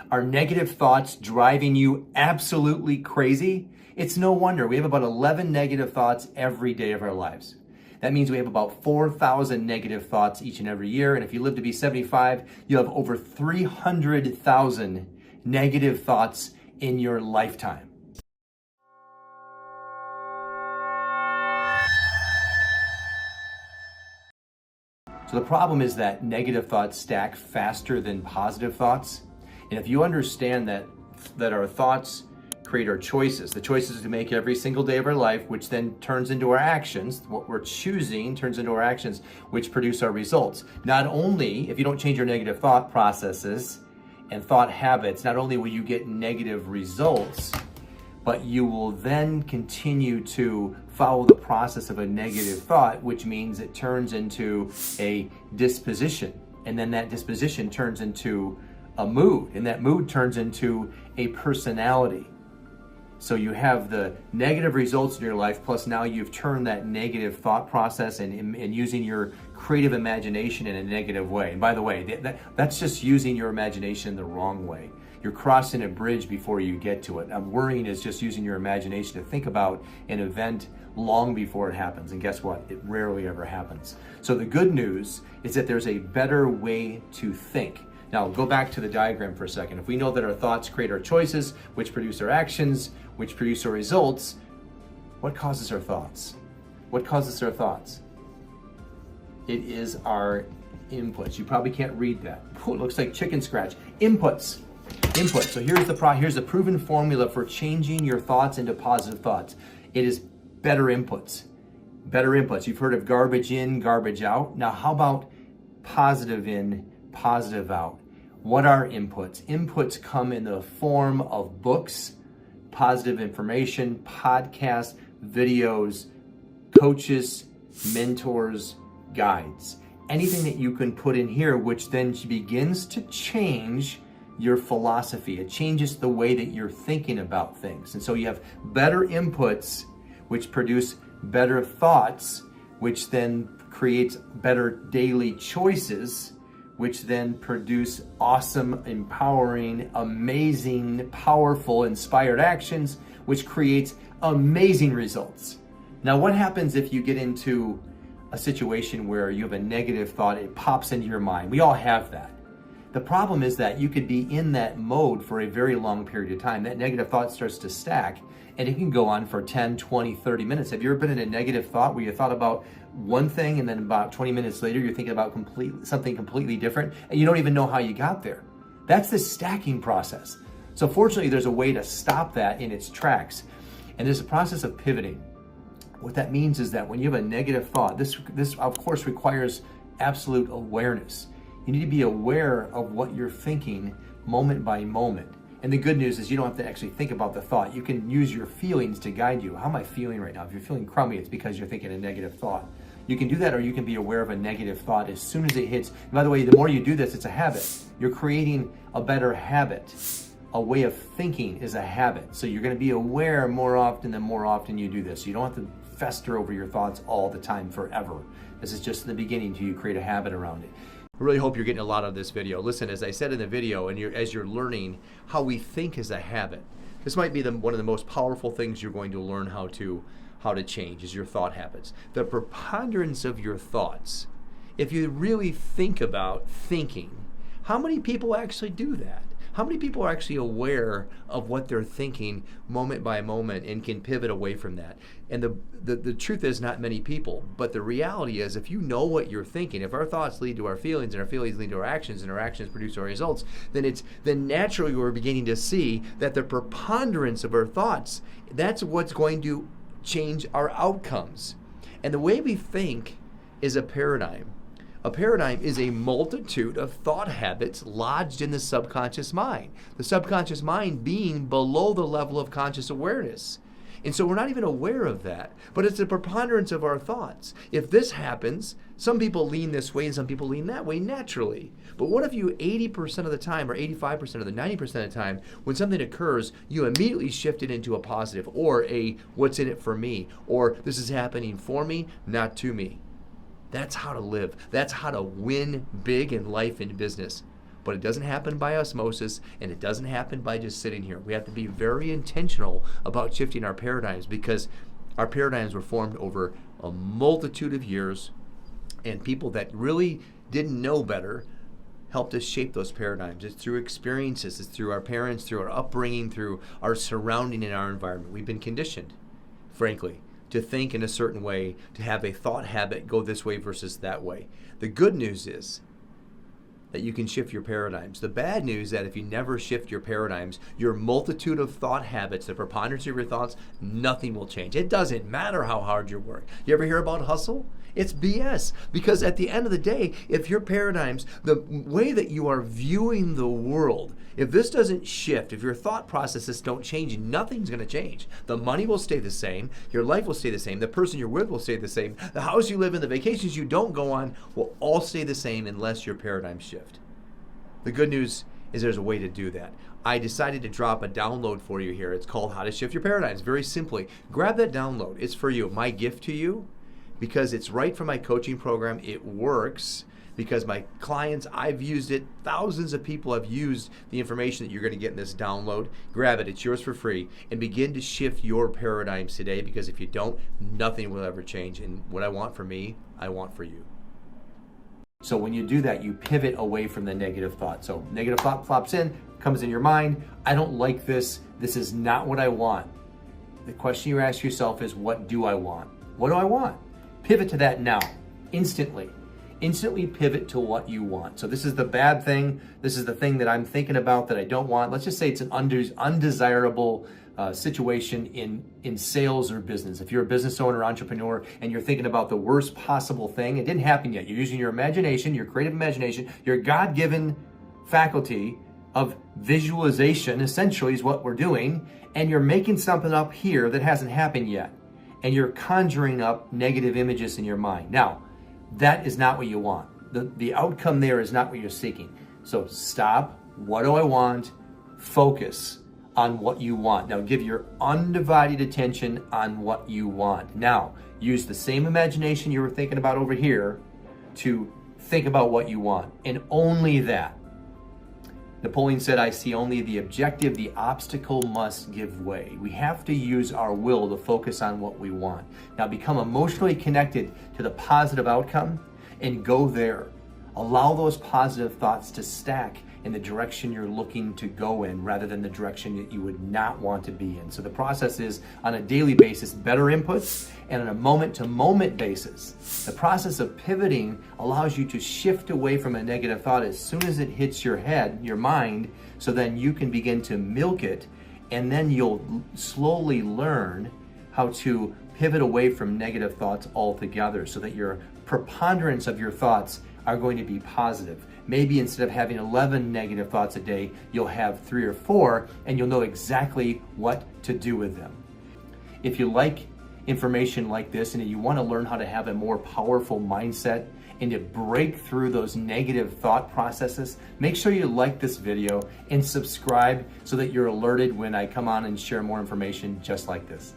Are negative thoughts driving you absolutely crazy? It's no wonder. We have about 11 negative thoughts every day of our lives. That means we have about 4,000 negative thoughts each and every year. And if you live to be 75, you have over 300,000 negative thoughts in your lifetime. So the problem is that negative thoughts stack faster than positive thoughts. And if you understand that our thoughts create our choices, the choices we make every single day of our life, which then turns into our actions, what we're choosing turns into our actions, which produce our results. Not only, if you don't change your negative thought processes and thought habits, not only will you get negative results, but you will then continue to follow the process of a negative thought, which means it turns into a disposition. And then that disposition turns into a mood, and that mood turns into a personality. So you have the negative results in your life, plus now you've turned that negative thought process and using your creative imagination in a negative way. And by the way, that's just using your imagination the wrong way. You're crossing a bridge before you get to it. Worrying is just using your imagination to think about an event long before it happens. And guess what? It rarely ever happens. So the good news is that there's a better way to think. Now, go back to the diagram for a second. If we know that our thoughts create our choices, which produce our actions, which produce our results, what causes our thoughts? What causes our thoughts? It is our inputs. You probably can't read that. Ooh, it looks like chicken scratch. Inputs. So here's the proven formula for changing your thoughts into positive thoughts. It is better inputs. Better inputs. You've heard of garbage in, garbage out. Now, how about positive in, positive out? What are inputs? Inputs come in the form of books, positive information, podcasts, videos, coaches, mentors, guides. Anything that you can put in here, which then begins to change your philosophy. It changes the way that you're thinking about things. And so you have better inputs, which produce better thoughts, which then creates better daily choices, which then produce awesome, empowering, amazing, powerful, inspired actions, which creates amazing results. Now, what happens if you get into a situation where you have a negative thought, it pops into your mind? We all have that. The problem is that you could be in that mode for a very long period of time. That negative thought starts to stack, and it can go on for 10, 20, 30 minutes. Have you ever been in a negative thought where you thought about one thing and then about 20 minutes later you're thinking about something completely different and you don't even know how you got there? That's the stacking process. So fortunately, there's a way to stop that in its tracks. And there's a process of pivoting. What that means is that when you have a negative thought, this of course requires absolute awareness. You need to be aware of what you're thinking moment by moment. And the good news is you don't have to actually think about the thought. You can use your feelings to guide you. How am I feeling right now? If you're feeling crummy, it's because you're thinking a negative thought. You can do that, or you can be aware of a negative thought as soon as it hits. And by the way, the more you do this, it's a habit. You're creating a better habit. A way of thinking is a habit. So you're going to be aware more often the more often you do this. You don't have to fester over your thoughts all the time forever. This is just the beginning till you create a habit around it. I really hope you're getting a lot out of this video. Listen, as I said in the video, and as you're learning how we think is a habit, this might be one of the most powerful things you're going to learn how to change is your thought habits. The preponderance of your thoughts, if you really think about thinking, how many people actually do that? How many people are actually aware of what they're thinking moment by moment and can pivot away from that? And the truth is, not many people. But the reality is, if you know what you're thinking, if our thoughts lead to our feelings and our feelings lead to our actions and our actions produce our results, then naturally we're beginning to see that the preponderance of our thoughts, that's what's going to change our outcomes. And the way we think is a paradigm. A paradigm is a multitude of thought habits lodged in the subconscious mind. The subconscious mind being below the level of conscious awareness. And so we're not even aware of that, but it's a preponderance of our thoughts. If this happens, some people lean this way and some people lean that way naturally. But what if you 80% of the time or 85% of the 90% of the time, when something occurs, you immediately shift it into a positive or a what's in it for me, or this is happening for me, not to me. That's how to live. That's how to win big in life and business. but it doesn't happen by osmosis, and it doesn't happen by just sitting here. We have to be very intentional about shifting our paradigms, because our paradigms were formed over a multitude of years, and people that really didn't know better helped us shape those paradigms. It's through experiences, it's through our parents, through our upbringing, through our surrounding and our environment. We've been conditioned, frankly, to think in a certain way, to have a thought habit go this way versus that way. The good news is that you can shift your paradigms. The bad news is that if you never shift your paradigms, your multitude of thought habits, the preponderance of your thoughts, nothing will change. It doesn't matter how hard you work. You ever hear about hustle? It's BS. Because at the end of the day, if your paradigms, the way that you are viewing the world, if this doesn't shift, if your thought processes don't change, nothing's going to change. The money will stay the same. Your life will stay the same. The person you're with will stay the same. The house you live in, the vacations you don't go on will all stay the same unless your paradigms shift. The good news is there's a way to do that. I decided to drop a download for you here. It's called How to Shift Your Paradigms. Very simply, grab that download. It's for you. My gift to you, because it's right from my coaching program. It works because my clients, I've used it. Thousands of people have used the information that you're going to get in this download. Grab it. It's yours for free. And begin to shift your paradigms today, because if you don't, nothing will ever change. And what I want for me, I want for you. So when you do that, you pivot away from the negative thought. So negative thought flops in, comes in your mind. I don't like this. This is not what I want. The question you ask yourself is, what do I want? What do I want? Pivot to that now, instantly. Instantly pivot to what you want. So this is the bad thing. This is the thing that I'm thinking about that I don't want. Let's just say it's an undesirable situation in sales or business. If you're a business owner, entrepreneur, and you're thinking about the worst possible thing, it didn't happen yet. You're using your imagination, your creative imagination, your God-given faculty of visualization, essentially, is what we're doing, and you're making something up here that hasn't happened yet. And you're conjuring up negative images in your mind. Now, that is not what you want. The outcome there is not what you're seeking. So stop. What do I want? Focus on what you want. Now give your undivided attention on what you want. Now, use the same imagination you were thinking about over here to think about what you want, and only that. Napoleon said, I see only the objective, the obstacle must give way. We have to use our will to focus on what we want. Now become emotionally connected to the positive outcome and go there. Allow those positive thoughts to stack in the direction you're looking to go in, rather than the direction that you would not want to be in. So the process is, on a daily basis, better inputs, and on a moment-to-moment basis. The process of pivoting allows you to shift away from a negative thought as soon as it hits your head, your mind, so then you can begin to milk it, and then you'll slowly learn how to pivot away from negative thoughts altogether, so that your preponderance of your thoughts are going to be positive. Maybe instead of having 11 negative thoughts a day, you'll have 3 or 4, and you'll know exactly what to do with them. If you like information like this, and you want to learn how to have a more powerful mindset and to break through those negative thought processes, make sure you like this video and subscribe so that you're alerted when I come on and share more information just like this.